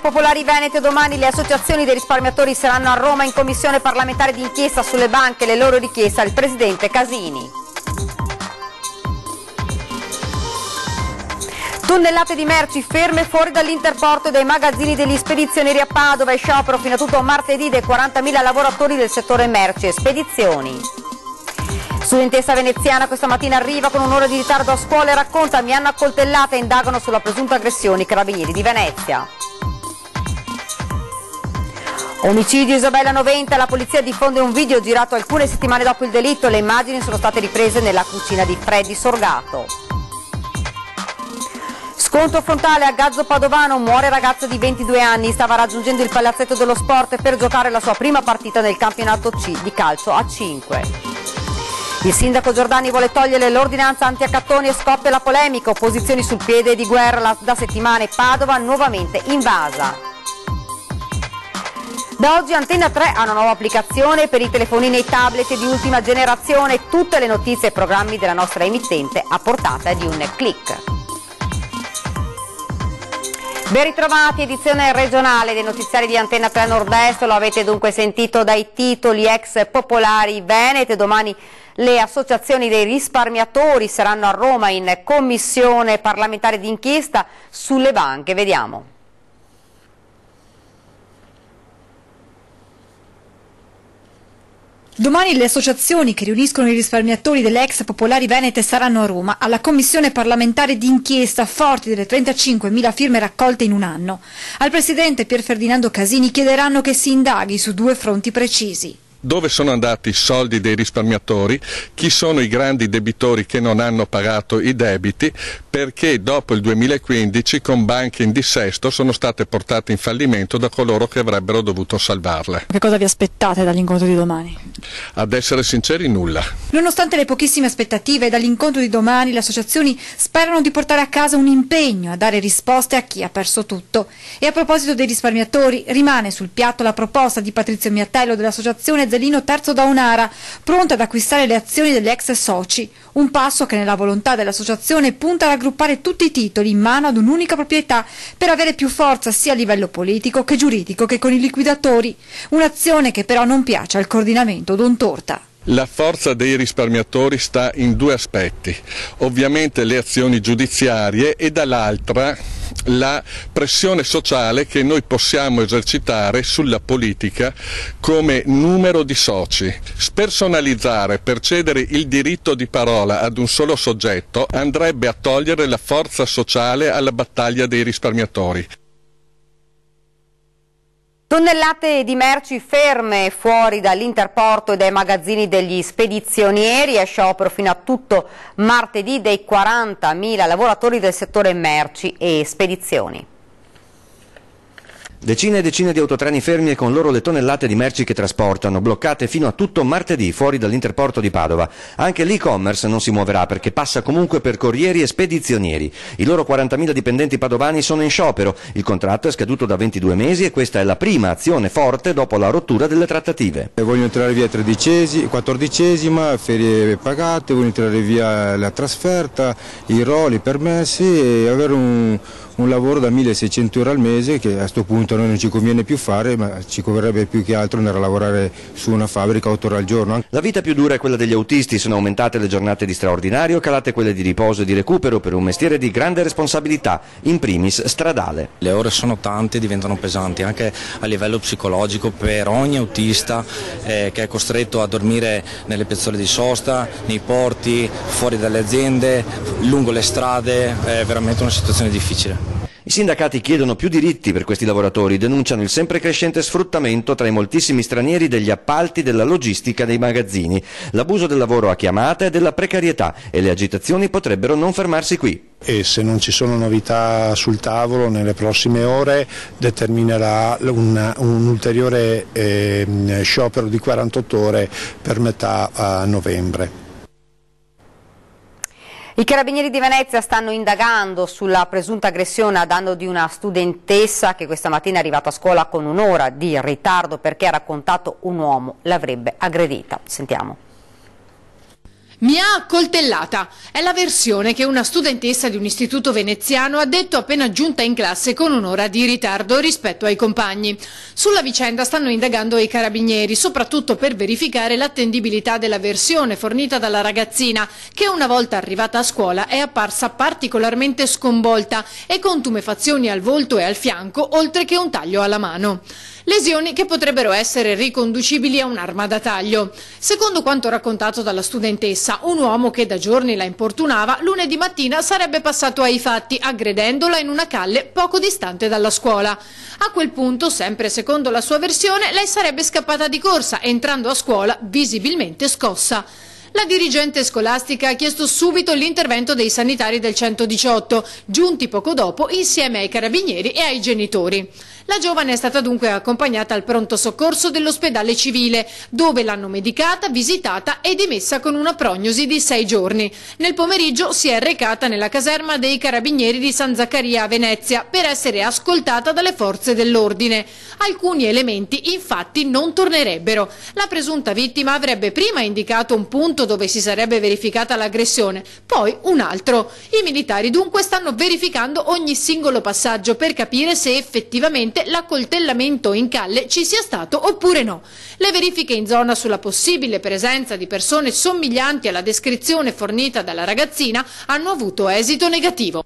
Popolari Venete domani le associazioni dei risparmiatori saranno a Roma in commissione parlamentare d'inchiesta sulle banche, le loro richieste al presidente Casini. Tonnellate di merci ferme fuori dall'interporto e dai magazzini degli spedizionieri a Padova e sciopero fino a tutto martedì dei 40.000 lavoratori del settore merci e spedizioni. Studentessa veneziana questa mattina arriva con un'ora di ritardo a scuola e racconta: mi hanno accoltellata e indagano sulla presunta aggressione i carabinieri di Venezia. Omicidio Isabella 90, la polizia diffonde un video girato alcune settimane dopo il delitto, le immagini sono state riprese nella cucina di Freddy Sorgato. Scontro frontale a Gazzo Padovano, muore ragazza di 22 anni, stava raggiungendo il palazzetto dello sport per giocare la sua prima partita nel campionato C di calcio a 5. Il sindaco Giordani vuole togliere l'ordinanza anti-accattoni e scoppia la polemica, opposizioni sul piede di guerra da settimane, Padova nuovamente invasa. Da oggi Antenna 3 ha una nuova applicazione per i telefonini e i tablet di ultima generazione, tutte le notizie e programmi della nostra emittente a portata di un click. Ben ritrovati, edizione regionale dei notiziari di Antenna 3 Nord-Est, lo avete dunque sentito dai titoli ex Popolari Venete, domani le associazioni dei risparmiatori saranno a Roma in commissione parlamentare d'inchiesta sulle banche, vediamo. Domani le associazioni che riuniscono i risparmiatori delle ex Popolari Venete saranno a Roma alla commissione parlamentare d'inchiesta, forti delle 35.000 firme raccolte in un anno. Al presidente Pier Ferdinando Casini chiederanno che si indaghi su due fronti precisi. Dove sono andati i soldi dei risparmiatori, chi sono i grandi debitori che non hanno pagato i debiti, perché dopo il 2015 con banche in dissesto sono state portate in fallimento da coloro che avrebbero dovuto salvarle. Che cosa vi aspettate dall'incontro di domani? Ad essere sinceri, nulla. Nonostante le pochissime aspettative, dall'incontro di domani le associazioni sperano di portare a casa un impegno a dare risposte a chi ha perso tutto. E a proposito dei risparmiatori, rimane sul piatto la proposta di Patrizio Miatello dell'associazione Zelino Terzo da Unara, pronta ad acquistare le azioni degli ex soci, un passo che nella volontà dell'associazione punta a raggruppare tutti i titoli in mano ad un'unica proprietà per avere più forza sia a livello politico che giuridico che con i liquidatori, un'azione che però non piace al coordinamento Don Torta. La forza dei risparmiatori sta in due aspetti, ovviamente le azioni giudiziarie e dall'altra la pressione sociale che noi possiamo esercitare sulla politica come numero di soci. Spersonalizzare per cedere il diritto di parola ad un solo soggetto andrebbe a togliere la forza sociale alla battaglia dei risparmiatori. Tonnellate di merci ferme fuori dall'interporto e dai magazzini degli spedizionieri, è sciopero fino a tutto martedì dei 40.000 lavoratori del settore merci e spedizioni. Decine e decine di autotreni fermi e con loro le tonnellate di merci che trasportano, bloccate fino a tutto martedì fuori dall'interporto di Padova. Anche l'e-commerce non si muoverà perché passa comunque per corrieri e spedizionieri. I loro 40.000 dipendenti padovani sono in sciopero, il contratto è scaduto da 22 mesi e questa è la prima azione forte dopo la rottura delle trattative. Vogliono tirare via 14esima, ferie pagate, vogliono tirare via la trasferta, i ruoli, i permessi e avere un lavoro da 1.600 euro al mese che a questo punto a noi non ci conviene più fare, ma ci converrebbe più che altro andare a lavorare su una fabbrica 8 ore al giorno. La vita più dura è quella degli autisti, sono aumentate le giornate di straordinario, calate quelle di riposo e di recupero per un mestiere di grande responsabilità, in primis stradale. Le ore sono tante e diventano pesanti anche a livello psicologico per ogni autista che è costretto a dormire nelle piazzole di sosta, nei porti, fuori dalle aziende, lungo le strade, è veramente una situazione difficile. I sindacati chiedono più diritti per questi lavoratori, denunciano il sempre crescente sfruttamento tra i moltissimi stranieri degli appalti della logistica dei magazzini, l'abuso del lavoro a chiamata e della precarietà e le agitazioni potrebbero non fermarsi qui. E se non ci sono novità sul tavolo nelle prossime ore determinerà un ulteriore sciopero di 48 ore per metà novembre. I carabinieri di Venezia stanno indagando sulla presunta aggressione a danno di una studentessa che questa mattina è arrivata a scuola con un'ora di ritardo perché ha raccontato un uomo l'avrebbe aggredita. Sentiamo. Mi ha accoltellata. È la versione che una studentessa di un istituto veneziano ha detto appena giunta in classe con un'ora di ritardo rispetto ai compagni. Sulla vicenda stanno indagando i carabinieri, soprattutto per verificare l'attendibilità della versione fornita dalla ragazzina, che una volta arrivata a scuola è apparsa particolarmente sconvolta e con tumefazioni al volto e al fianco, oltre che un taglio alla mano. Lesioni che potrebbero essere riconducibili a un'arma da taglio. Secondo quanto raccontato dalla studentessa, un uomo che da giorni la importunava lunedì mattina sarebbe passato ai fatti aggredendola in una calle poco distante dalla scuola. A quel punto, sempre secondo la sua versione, lei sarebbe scappata di corsa, entrando a scuola visibilmente scossa. La dirigente scolastica ha chiesto subito l'intervento dei sanitari del 118, giunti poco dopo insieme ai carabinieri e ai genitori. La giovane è stata dunque accompagnata al pronto soccorso dell'ospedale civile, dove l'hanno medicata, visitata e dimessa con una prognosi di 6 giorni. Nel pomeriggio si è recata nella caserma dei carabinieri di San Zaccaria a Venezia per essere ascoltata dalle forze dell'ordine. Alcuni elementi infatti non tornerebbero. La presunta vittima avrebbe prima indicato un punto dove si sarebbe verificata l'aggressione, poi un altro. I militari dunque stanno verificando ogni singolo passaggio per capire se effettivamente l'accoltellamento in calle ci sia stato oppure no. Le verifiche in zona sulla possibile presenza di persone somiglianti alla descrizione fornita dalla ragazzina hanno avuto esito negativo.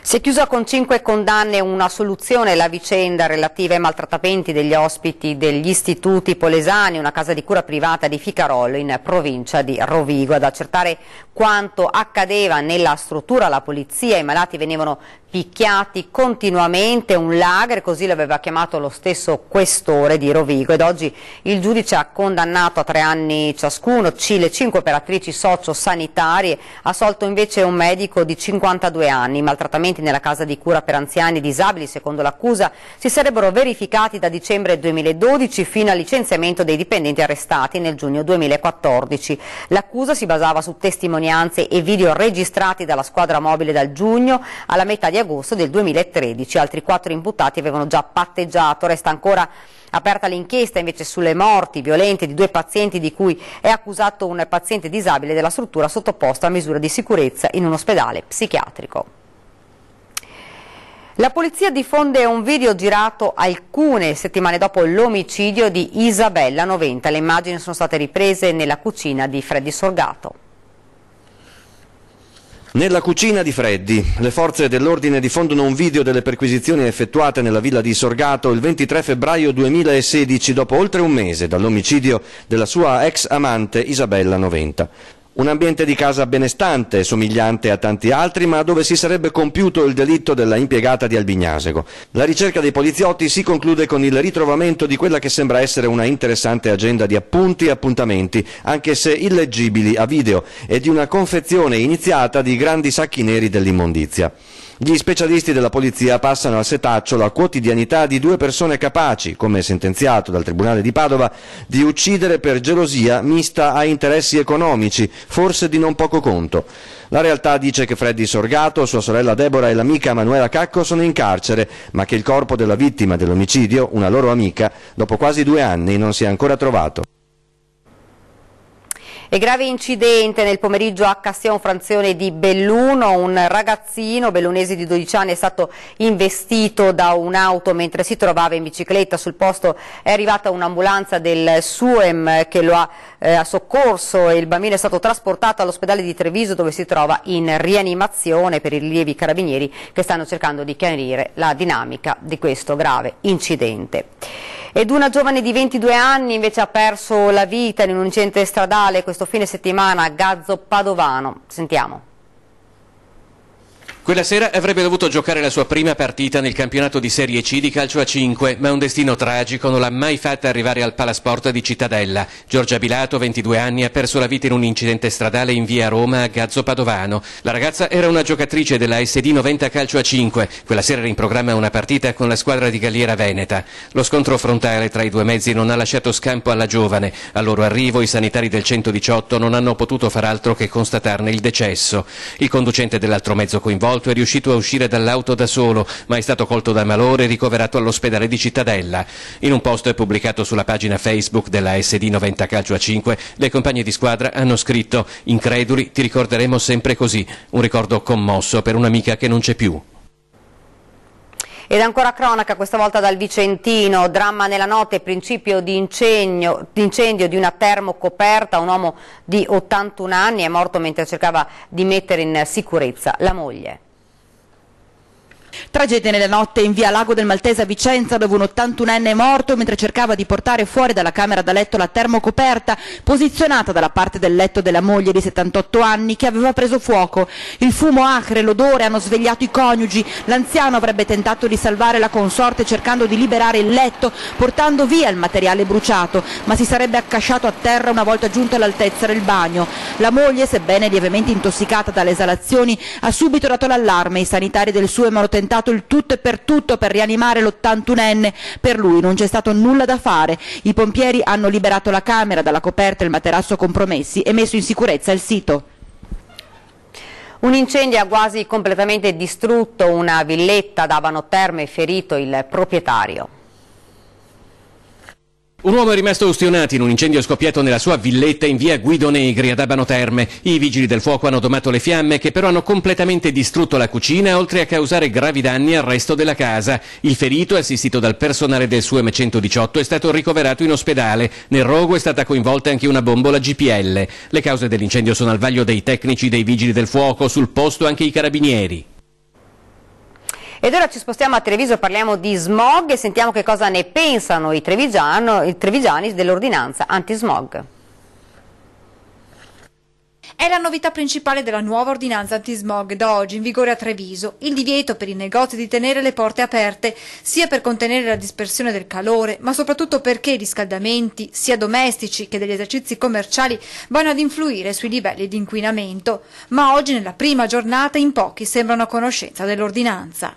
Si è chiusa con 5 condanne e una soluzione la vicenda relativa ai maltrattamenti degli ospiti degli istituti polesani, una casa di cura privata di Ficarolo in provincia di Rovigo. Ad accertare quanto accadeva nella struttura la polizia, i malati venivano picchiati continuamente, un lager, così l'aveva chiamato lo stesso questore di Rovigo, ed oggi il giudice ha condannato a 3 anni ciascuno le 5 operatrici socio-sanitarie, assolto invece un medico di 52 anni. I maltrattamenti nella casa di cura per anziani disabili, secondo l'accusa, si sarebbero verificati da dicembre 2012 fino al licenziamento dei dipendenti arrestati nel giugno 2014. L'accusa si basava su testimonianze e video registrati dalla squadra mobile dal giugno alla metà di agosto del 2013. Altri 4 imputati avevano già patteggiato. Resta ancora aperta l'inchiesta invece sulle morti violente di 2 pazienti, di cui è accusato un paziente disabile della struttura sottoposto a misure di sicurezza in un ospedale psichiatrico. La polizia diffonde un video girato alcune settimane dopo l'omicidio di Isabella, 90. Le immagini sono state riprese nella cucina di Freddy Sorgato. Nella cucina di Freddy, le forze dell'ordine diffondono un video delle perquisizioni effettuate nella villa di Sorgato il 23 febbraio 2016, dopo oltre un mese dall'omicidio della sua ex amante Isabella, 90. Un ambiente di casa benestante, somigliante a tanti altri, ma dove si sarebbe compiuto il delitto della impiegata di Albignasego. La ricerca dei poliziotti si conclude con il ritrovamento di quella che sembra essere una interessante agenda di appunti e appuntamenti, anche se illeggibili a video, e di una confezione iniziata di grandi sacchi neri dell'immondizia. Gli specialisti della polizia passano al setaccio la quotidianità di 2 persone capaci, come sentenziato dal Tribunale di Padova, di uccidere per gelosia mista a interessi economici, forse di non poco conto. La realtà dice che Freddy Sorgato, sua sorella Deborah e l'amica Manuela Cacco sono in carcere, ma che il corpo della vittima dell'omicidio, una loro amica, dopo quasi 2 anni non si è ancora trovato. E grave incidente nel pomeriggio a Castion Frazione di Belluno, un ragazzino bellunese di 12 anni è stato investito da un'auto mentre si trovava in bicicletta. Sul posto è arrivata un'ambulanza del SUEM che lo ha soccorso e il bambino è stato trasportato all'ospedale di Treviso, dove si trova in rianimazione per i rilievi carabinieri che stanno cercando di chiarire la dinamica di questo grave incidente. Ed una giovane di 22 anni invece ha perso la vita in un incidente stradale questo fine settimana a Gazzo Padovano. Sentiamo. Quella sera avrebbe dovuto giocare la sua prima partita nel campionato di Serie C di calcio a 5, ma un destino tragico non l'ha mai fatta arrivare al Palasport di Cittadella. Giorgia Bilato, 22 anni, ha perso la vita in un incidente stradale in via Roma a Gazzo Padovano. La ragazza era una giocatrice della SD 90 calcio a 5. Quella sera era in programma una partita con la squadra di Galliera Veneta. Lo scontro frontale tra i 2 mezzi non ha lasciato scampo alla giovane. Al loro arrivo i sanitari del 118 non hanno potuto far altro che constatarne il decesso. Il conducente dell'altro mezzo coinvolto sconvolto è riuscito a uscire dall'auto da solo, ma è stato colto da malore e ricoverato all'ospedale di Cittadella. In un post pubblicato sulla pagina Facebook della SD 90 Calcio a 5, le compagne di squadra hanno scritto: increduli, ti ricorderemo sempre così, un ricordo commosso per un'amica che non c'è più. Ed ancora cronaca, questa volta dal Vicentino, dramma nella notte, principio di incendio di una termocoperta, un uomo di 81 anni è morto mentre cercava di mettere in sicurezza la moglie. Tragedia nella notte in via Lago del Maltese a Vicenza, dove un 81enne è morto mentre cercava di portare fuori dalla camera da letto la termocoperta posizionata dalla parte del letto della moglie di 78 anni che aveva preso fuoco. Il fumo acre e l'odore hanno svegliato i coniugi. L'anziano avrebbe tentato di salvare la consorte cercando di liberare il letto, portando via il materiale bruciato, ma si sarebbe accasciato a terra una volta giunto all'altezza del bagno. La moglie, sebbene lievemente intossicata dalle esalazioni, ha subito dato l'allarme. I sanitari del SUEM hanno tentato il tutto e per tutto per rianimare l'81enne. Per lui non c'è stato nulla da fare. I pompieri hanno liberato la camera dalla coperta e il materasso compromessi e messo in sicurezza il sito. Un incendio ha quasi completamente distrutto una villetta ad Abano Terme e ferito il proprietario. Un uomo è rimasto ustionato in un incendio scoppiato nella sua villetta in via Guido Negri ad Abano Terme. I vigili del fuoco hanno domato le fiamme che però hanno completamente distrutto la cucina, oltre a causare gravi danni al resto della casa. Il ferito, assistito dal personale del SUEM 118, è stato ricoverato in ospedale. Nel rogo è stata coinvolta anche una bombola GPL. Le cause dell'incendio sono al vaglio dei tecnici dei vigili del fuoco, sul posto anche i carabinieri. Ed ora ci spostiamo a Treviso, parliamo di smog e sentiamo che cosa ne pensano i trevigiani dell'ordinanza antismog. È la novità principale della nuova ordinanza antismog da oggi in vigore a Treviso, il divieto per i negozi di tenere le porte aperte, sia per contenere la dispersione del calore, ma soprattutto perché i riscaldamenti, sia domestici che degli esercizi commerciali, vanno ad influire sui livelli di inquinamento. Ma oggi, nella prima giornata, in pochi sembrano a conoscenza dell'ordinanza.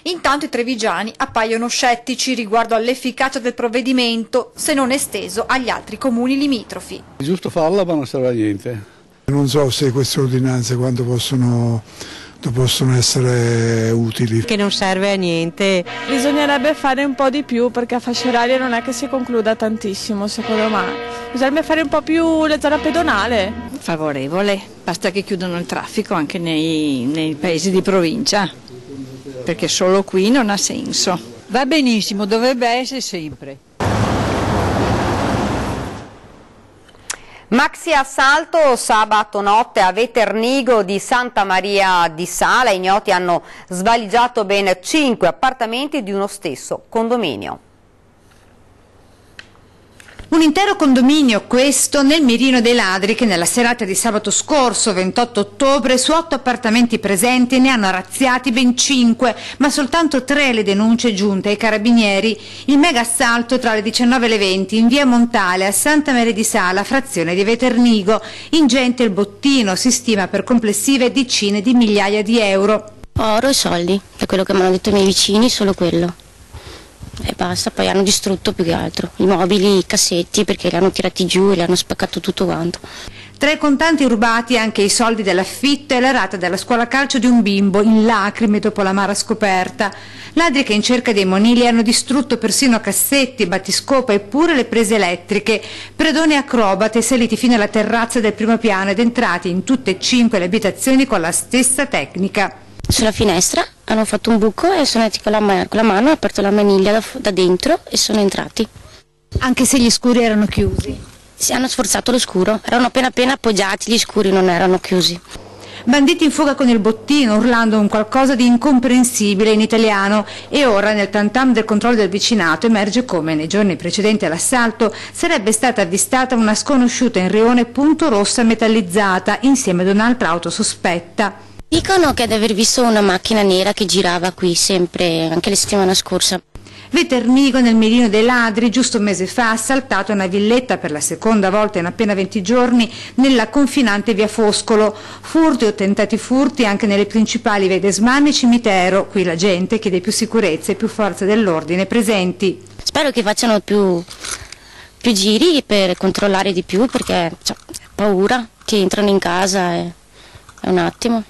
Intanto i trevigiani appaiono scettici riguardo all'efficacia del provvedimento, se non esteso agli altri comuni limitrofi. È giusto farla, ma non serve a niente. Non so se queste ordinanze quando possono essere utili. Che non serve a niente. Bisognerebbe fare un po' di più perché a fascia oraria non è che si concluda tantissimo, secondo me. Bisognerebbe fare un po' più la zona pedonale. Favorevole, basta che chiudano il traffico anche nei paesi di provincia, perché solo qui non ha senso. Va benissimo, dovrebbe essere sempre. Maxi assalto sabato notte a Veternigo di Santa Maria di Sala. Ignoti hanno svaligiato ben 5 appartamenti di uno stesso condominio. Un intero condominio questo nel mirino dei ladri che nella serata di sabato scorso, 28 ottobre, su 8 appartamenti presenti ne hanno razziati ben 5, ma soltanto 3 le denunce giunte ai carabinieri. Il mega assalto tra le 19 e le 20 in via Montale a Santa Maria di Sala, frazione di Veternigo. Ingente il bottino, si stima per complessive decine di migliaia di euro. Oro e soldi, è quello che mi hanno detto i miei vicini, solo quello. E basta, poi hanno distrutto più che altro i mobili, i cassetti, perché li hanno tirati giù e li hanno spaccato tutto quanto. Tra i contanti rubati anche i soldi dell'affitto e la rata della scuola calcio di un bimbo in lacrime dopo l'amara scoperta. Ladri che in cerca dei monili hanno distrutto persino cassetti, battiscopa e pure le prese elettriche. Predoni acrobate saliti fino alla terrazza del primo piano ed entrati in tutte e 5 le abitazioni con la stessa tecnica. Sulla finestra hanno fatto un buco e sono andati con la mano, hanno aperto la maniglia da dentro e sono entrati. Anche se gli scuri erano chiusi? Si hanno sforzato lo scuro, erano appena appoggiati, gli scuri non erano chiusi. Banditi in fuga con il bottino, urlando un qualcosa di incomprensibile in italiano, e ora nel tantam del controllo del vicinato emerge come nei giorni precedenti all'assalto sarebbe stata avvistata una sconosciuta in rione punto rossa metallizzata insieme ad un'altra auto sospetta. Dicono che ad aver visto una macchina nera che girava qui sempre, anche la settimana scorsa. Veternigo nel mirino dei ladri, giusto un mese fa ha assaltato una villetta per la seconda volta in appena 20 giorni nella confinante via Foscolo. Furti o tentati furti anche nelle principali vie Desmani e Cimitero. Qui la gente chiede più sicurezza e più forze dell'ordine presenti. Spero che facciano più giri per controllare di più, perché ho paura che entrano in casa e è un attimo.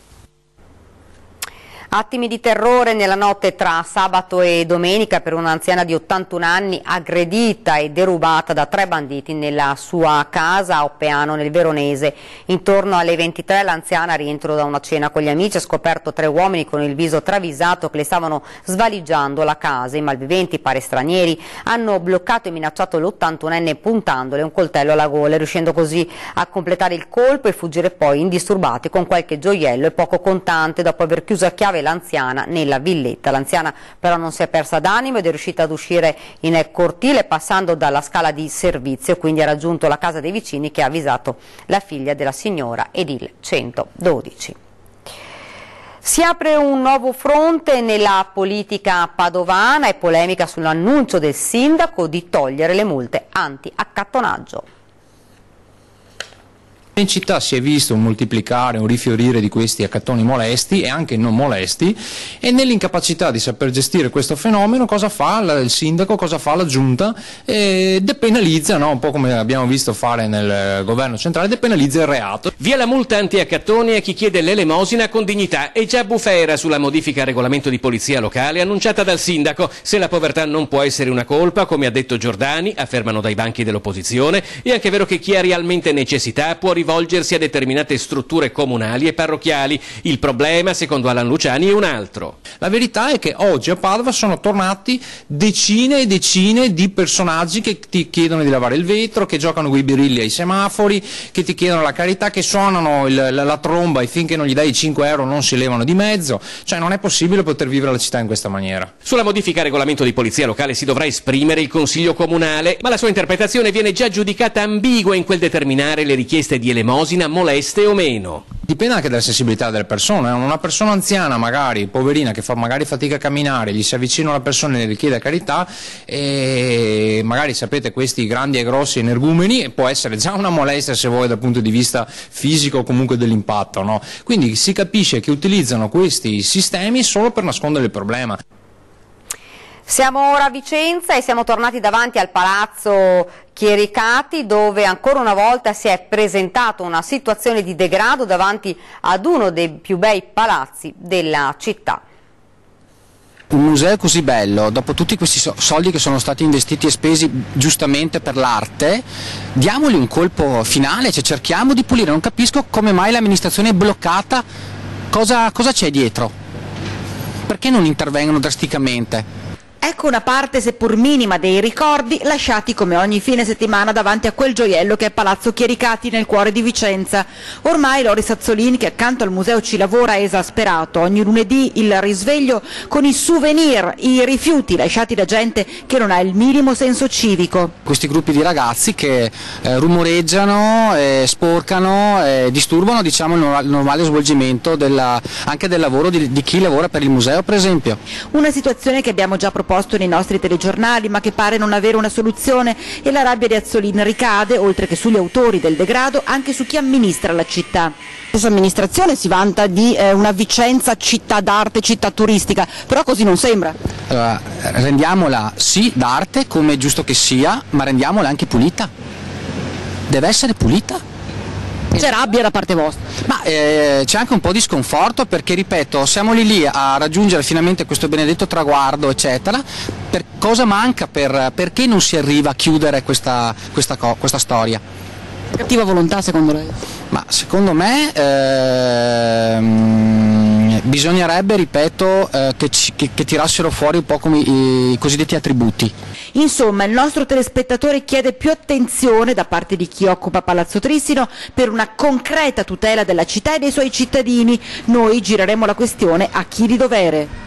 Attimi di terrore nella notte tra sabato e domenica per un'anziana di 81 anni aggredita e derubata da 3 banditi nella sua casa a Oppeano nel Veronese. Intorno alle 23 l'anziana, rientro da una cena con gli amici, ha scoperto 3 uomini con il viso travisato che le stavano svaligiando la casa. I malviventi, pare stranieri, hanno bloccato e minacciato l'81enne puntandole un coltello alla gola, riuscendo così a completare il colpo e fuggire poi indisturbati con qualche gioiello e poco contante dopo aver chiuso a chiave l'anziana nella villetta. L'anziana però non si è persa d'animo ed è riuscita ad uscire in cortile passando dalla scala di servizio, quindi ha raggiunto la casa dei vicini che ha avvisato la figlia della signora ed il 112. Si apre un nuovo fronte nella politica padovana e polemica sull'annuncio del sindaco di togliere le multe anti-accattonaggio. In città si è visto un moltiplicare, un rifiorire di questi accattoni molesti e anche non molesti, e nell'incapacità di saper gestire questo fenomeno cosa fa il sindaco, cosa fa la giunta? Depenalizza, no? Un po' come abbiamo visto fare nel governo centrale, depenalizza il reato. Via la multa anti-accattoni a chi chiede l'elemosina con dignità. E già bufera sulla modifica al regolamento di polizia locale annunciata dal sindaco. Se la povertà non può essere una colpa, come ha detto Giordani, affermano dai banchi dell'opposizione, è anche vero che chi ha realmente necessità può rivolgersi a determinate strutture comunali e parrocchiali. Il problema, secondo Alan Luciani, è un altro. La verità è che oggi a Padova sono tornati decine e decine di personaggi che ti chiedono di lavare il vetro, che giocano coi birilli ai semafori, che ti chiedono la carità, che suonano la tromba e finché non gli dai i 5 euro non si levano di mezzo. Cioè non è possibile poter vivere la città in questa maniera. Sulla modifica al regolamento di polizia locale si dovrà esprimere il Consiglio Comunale, ma la sua interpretazione viene già giudicata ambigua in quel determinare le richieste di elemosina moleste o meno. Dipende anche dalla sensibilità delle persone. Una persona anziana, magari poverina, che fa magari fatica a camminare, gli si avvicina una persona e ne richiede carità, e magari sapete questi grandi e grossi energumeni, può essere già una molestia se vuoi dal punto di vista fisico o comunque dell'impatto, no? Quindi si capisce che utilizzano questi sistemi solo per nascondere il problema. Siamo ora a Vicenza e siamo tornati davanti al Palazzo Chiericati, dove ancora una volta si è presentata una situazione di degrado davanti ad uno dei più bei palazzi della città. Un museo così bello, dopo tutti questi soldi che sono stati investiti e spesi giustamente per l'arte, diamogli un colpo finale, cioè cerchiamo di pulire. Non capisco come mai l'amministrazione è bloccata, cosa c'è dietro? Perché non intervengono drasticamente? Ecco una parte seppur minima dei ricordi lasciati come ogni fine settimana davanti a quel gioiello che è Palazzo Chiericati nel cuore di Vicenza. Ormai Lori Sazzolini, che accanto al museo ci lavora, è esasperato. Ogni lunedì il risveglio con i souvenir, i rifiuti lasciati da gente che non ha il minimo senso civico. Questi gruppi di ragazzi che rumoreggiano, sporcano, disturbano, diciamo, il normale svolgimento anche del lavoro di chi lavora per il museo, per esempio. Una situazione che abbiamo già proposto nei nostri telegiornali, ma che pare non avere una soluzione, e la rabbia di Azzolin ricade, oltre che sugli autori del degrado, anche su chi amministra la città. Questa amministrazione si vanta di una Vicenza città d'arte, città turistica, però così non sembra. Rendiamola sì d'arte, come è giusto che sia, ma rendiamola anche pulita. Deve essere pulita. C'è rabbia da parte vostra? Ma c'è anche un po' di sconforto, perché ripeto, siamo lì a raggiungere finalmente questo benedetto traguardo, eccetera. Cosa manca? Perché non si arriva a chiudere questa storia? Cattiva volontà secondo lei? Ma secondo me bisognerebbe, ripeto, che tirassero fuori un po' come i cosiddetti attributi. Insomma, il nostro telespettatore chiede più attenzione da parte di chi occupa Palazzo Trissino per una concreta tutela della città e dei suoi cittadini. Noi gireremo la questione a chi di dovere.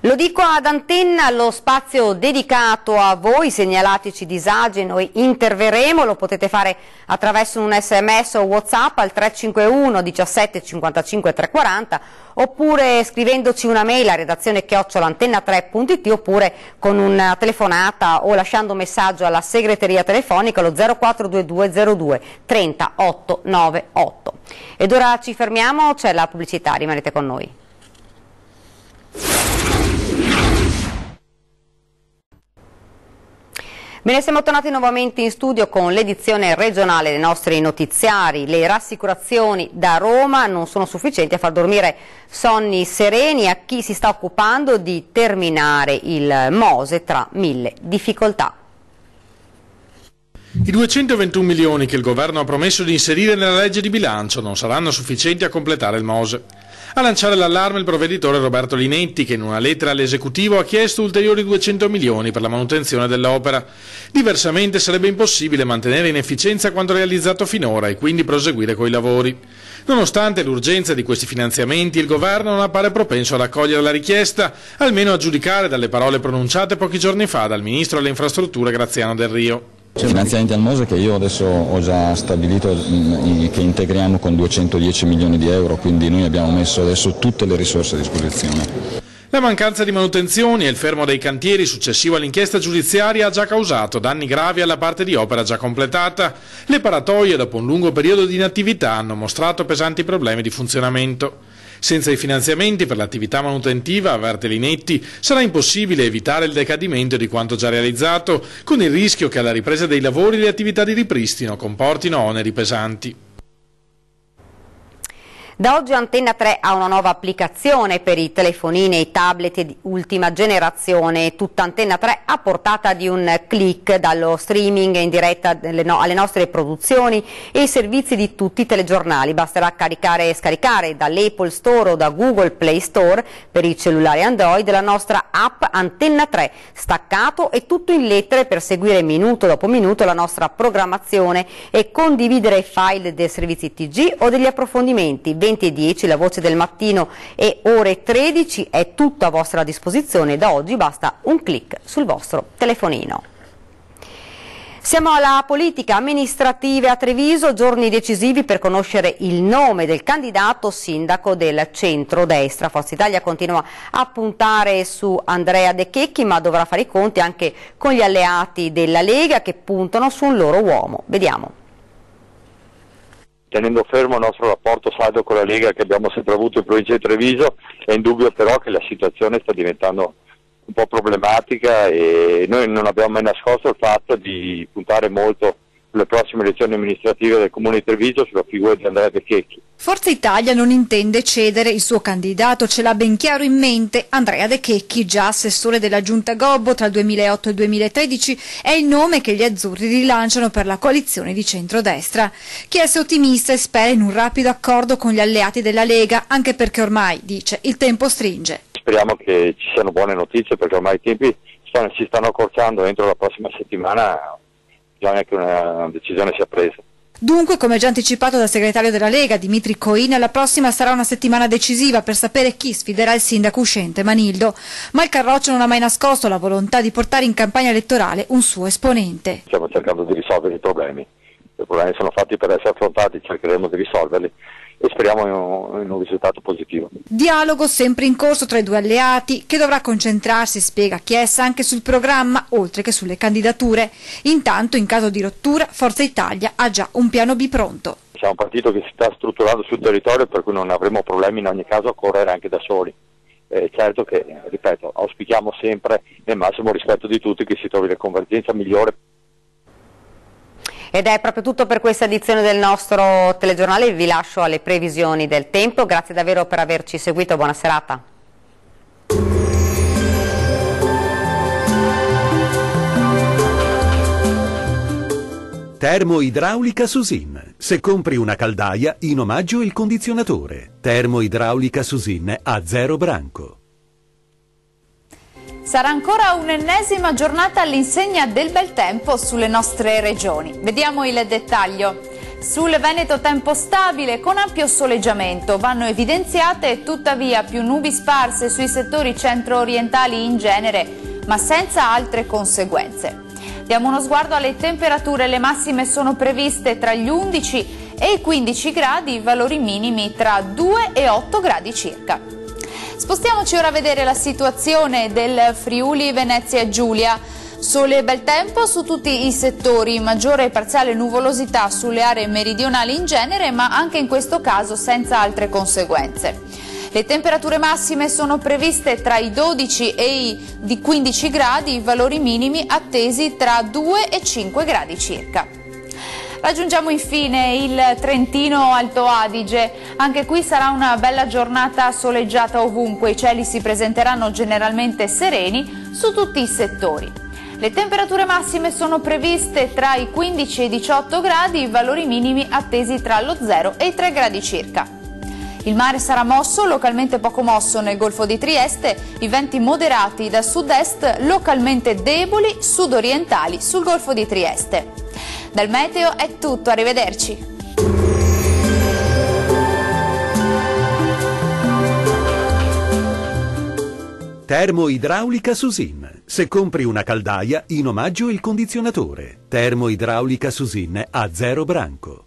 Lo dico ad Antenna, lo spazio dedicato a voi, segnalateci disagi, noi interverremo, lo potete fare attraverso un sms o WhatsApp al 351 17 55 340 oppure scrivendoci una mail a redazione@antenna3.it oppure con una telefonata o lasciando un messaggio alla segreteria telefonica allo 0422 02 30 898. Ed ora ci fermiamo, c'è la pubblicità, rimanete con noi. Bene, siamo tornati nuovamente in studio con l'edizione regionale dei nostri notiziari. Le rassicurazioni da Roma non sono sufficienti a far dormire sonni sereni a chi si sta occupando di terminare il Mose tra mille difficoltà. I 221 milioni che il governo ha promesso di inserire nella legge di bilancio non saranno sufficienti a completare il Mose. A lanciare l'allarme il provveditore Roberto Linetti, che in una lettera all'esecutivo ha chiesto ulteriori 200 milioni per la manutenzione dell'opera. Diversamente sarebbe impossibile mantenere in efficienza quanto realizzato finora e quindi proseguire coi lavori. Nonostante l'urgenza di questi finanziamenti, il governo non appare propenso ad accogliere la richiesta, almeno a giudicare dalle parole pronunciate pochi giorni fa dal ministro delle infrastrutture Graziano Del Rio. Finanziamenti al Mose che io adesso ho già stabilito che integriamo con 210 milioni di euro, quindi noi abbiamo messo adesso tutte le risorse a disposizione. La mancanza di manutenzioni e il fermo dei cantieri successivo all'inchiesta giudiziaria ha già causato danni gravi alla parte di opera già completata. Le paratoie, dopo un lungo periodo di inattività, hanno mostrato pesanti problemi di funzionamento. Senza i finanziamenti per l'attività manutentiva, avverte Linetti, sarà impossibile evitare il decadimento di quanto già realizzato, con il rischio che alla ripresa dei lavori le attività di ripristino comportino oneri pesanti. Da oggi Antenna 3 ha una nuova applicazione per i telefonini e i tablet di ultima generazione, tutta Antenna 3 a portata di un click, dallo streaming in diretta alle nostre produzioni e i servizi di tutti i telegiornali. Basterà caricare e scaricare dall'Apple Store o da Google Play Store per i cellulari Android la nostra app Antenna 3, staccato e tutto in lettere per seguire minuto dopo minuto la nostra programmazione e condividere file dei servizi TG o degli approfondimenti. 20:10, la voce del mattino, e ore 13 è tutto a vostra disposizione. Da oggi basta un clic sul vostro telefonino. Siamo alla politica amministrativa a Treviso, giorni decisivi per conoscere il nome del candidato sindaco del centrodestra. Forza Italia continua a puntare su Andrea De Checchi, ma dovrà fare i conti anche con gli alleati della Lega che puntano su un loro uomo. Vediamo. Tenendo fermo il nostro rapporto saldo con la Lega che abbiamo sempre avuto in provincia di Treviso, è indubbio però che la situazione sta diventando un po' problematica e noi non abbiamo mai nascosto il fatto di puntare molto sulle prossime elezioni amministrative del Comune di Treviso sulla figura di Andrea De Checchi. Forza Italia non intende cedere il suo candidato, ce l'ha ben chiaro in mente. Andrea De Checchi, già assessore della Giunta Gobbo tra il 2008 e il 2013, è il nome che gli azzurri rilanciano per la coalizione di centrodestra. Chiesa è ottimista e spera in un rapido accordo con gli alleati della Lega, anche perché ormai, dice, il tempo stringe. Speriamo che ci siano buone notizie perché ormai i tempi si stanno accorciando, entro la prossima settimana bisogna che una decisione sia presa. Dunque, come già anticipato dal segretario della Lega, Dimitri Coin, la prossima sarà una settimana decisiva per sapere chi sfiderà il sindaco uscente Manildo. Ma il Carroccio non ha mai nascosto la volontà di portare in campagna elettorale un suo esponente. Stiamo cercando di risolvere i problemi sono fatti per essere affrontati, cercheremo di risolverli e speriamo in un risultato positivo. Dialogo sempre in corso tra i due alleati, che dovrà concentrarsi, spiega Chiesa, anche sul programma oltre che sulle candidature. Intanto, in caso di rottura, Forza Italia ha già un piano B pronto. Siamo un partito che si sta strutturando sul territorio, per cui non avremo problemi in ogni caso a correre anche da soli. Certo che, ripeto, auspichiamo sempre nel massimo rispetto di tutti che si trovi la convergenza migliore. Ed è proprio tutto per questa edizione del nostro telegiornale, vi lascio alle previsioni del tempo, grazie davvero per averci seguito, buona serata. Termoidraulica Susin. Se compri una caldaia, in omaggio il condizionatore. Termoidraulica Susin a zero branco. Sarà ancora un'ennesima giornata all'insegna del bel tempo sulle nostre regioni. Vediamo il dettaglio. Sul Veneto tempo stabile con ampio soleggiamento, vanno evidenziate tuttavia più nubi sparse sui settori centro-orientali in genere, ma senza altre conseguenze. Diamo uno sguardo alle temperature, le massime sono previste tra gli 11 e i 15 gradi, valori minimi tra 2 e 8 gradi circa. Spostiamoci ora a vedere la situazione del Friuli Venezia Giulia. Sole e bel tempo su tutti i settori, maggiore e parziale nuvolosità sulle aree meridionali in genere, ma anche in questo caso senza altre conseguenze. Le temperature massime sono previste tra i 12 e i 15 gradi, i valori minimi attesi tra 2 e 5 gradi circa. Raggiungiamo infine il Trentino Alto Adige, anche qui sarà una bella giornata soleggiata ovunque, i cieli si presenteranno generalmente sereni su tutti i settori. Le temperature massime sono previste tra i 15 e i 18 gradi, i valori minimi attesi tra lo 0 e i 3 gradi circa. Il mare sarà mosso, localmente poco mosso nel Golfo di Trieste, i venti moderati da sud-est, localmente deboli sud-orientali sul Golfo di Trieste. Dal meteo è tutto, arrivederci. Termoidraulica Susin. Se compri una caldaia, in omaggio il condizionatore. Termoidraulica Susin a 0 branco.